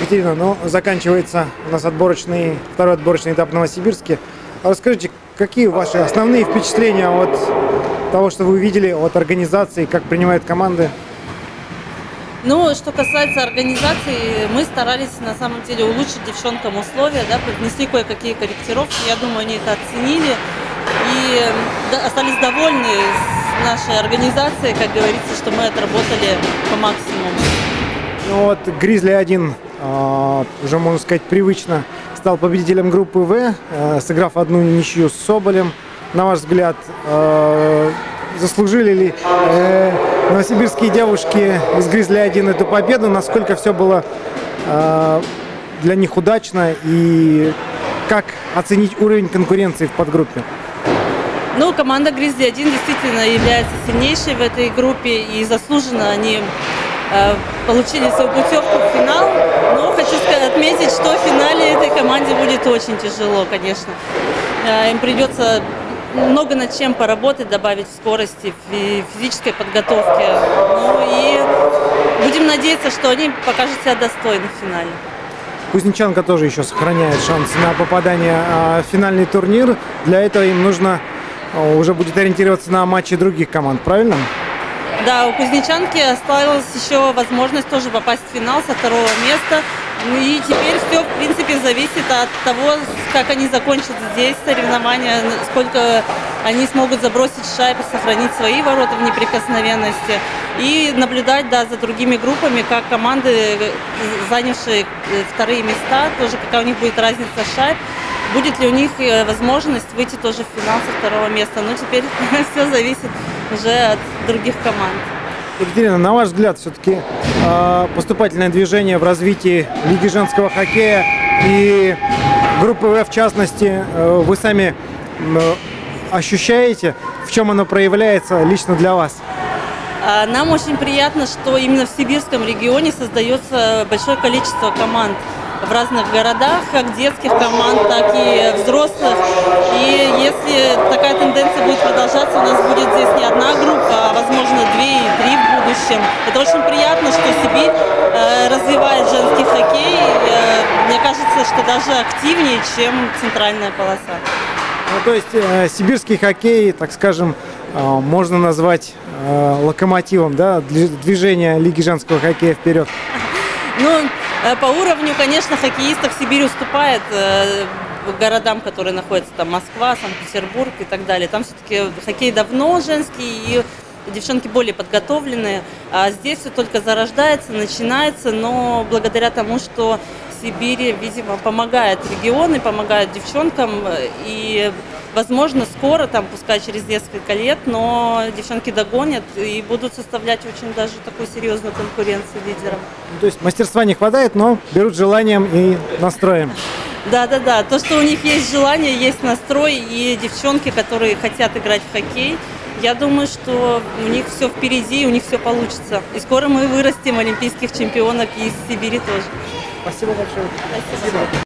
Екатерина, ну, заканчивается у нас второй отборочный этап в Новосибирске. Расскажите, какие ваши основные впечатления от того, что вы увидели, от организации, как принимают команды? Ну, что касается организации, мы старались на самом деле улучшить девчонкам условия, да, внесли кое-какие корректировки. Я думаю, они это оценили и остались довольны с нашей организацией, как говорится, что мы отработали по максимуму. Ну вот Гризли-1 уже, можно сказать, привычно стал победителем группы В, сыграв одну ничью с Соболем. На ваш взгляд, заслужили ли новосибирские девушки из Гризли-1 эту победу? Насколько все было для них удачно? И как оценить уровень конкуренции в подгруппе? Ну, команда Гризли-1 действительно является сильнейшей в этой группе, и заслуженно они получили свою путевку в финал. Но хочу отметить, что в финале этой команде будет очень тяжело, конечно. Им придется много над чем поработать, добавить скорости, физической подготовки. Ну и будем надеяться, что они покажут себя достойно в финале. Кузнечанка тоже еще сохраняет шанс на попадание в финальный турнир. Для этого им нужно уже будет ориентироваться на матчи других команд, правильно? Да, у Кузнечанки осталась еще возможность тоже попасть в финал со второго места. Ну и теперь все, в принципе, зависит от того, как они закончат здесь соревнования, сколько они смогут забросить шайбы, сохранить свои ворота в неприкосновенности. И наблюдать, да, за другими группами, как команды, занявшие вторые места, тоже какая у них будет разница шайб. Будет ли у них возможность выйти тоже в финал со второго места. Но теперь все зависит уже от других команд. Екатерина, на ваш взгляд, все-таки поступательное движение в развитии Лиги женского хоккея и группы В, в частности, вы сами ощущаете, в чем оно проявляется лично для вас? Нам очень приятно, что именно в Сибирском регионе создается большое количество команд в разных городах, как детских команд, так и взрослых. И если такая тенденция будет продолжаться, у нас будет здесь не одна группа, а, возможно, 2 и 3 в будущем. Это очень приятно, что Сибирь развивает женский хоккей. Мне кажется, что даже активнее, чем центральная полоса. Ну, то есть сибирский хоккей, так скажем, можно назвать локомотивом, да, движения Лиги женского хоккея вперед. Ну, по уровню, конечно, хоккеистов Сибирь уступает городам, которые находятся там, Москва, Санкт-Петербург и так далее. Там все-таки хоккей давно женский, и девчонки более подготовленные. А здесь все только зарождается, начинается, но благодаря тому, что Сибирь, видимо, помогает регионы, помогает девчонкам, и, возможно, скоро, там, пускай через несколько лет, но девчонки догонят и будут составлять очень даже такую серьезную конкуренцию лидерам. То есть мастерства не хватает, но берут желанием и настроем. Да. То, что у них есть желание, есть настрой, и девчонки, которые хотят играть в хоккей, я думаю, что у них все впереди, у них все получится. И скоро мы вырастим олимпийских чемпионок из Сибири тоже. Спасибо большое. Спасибо.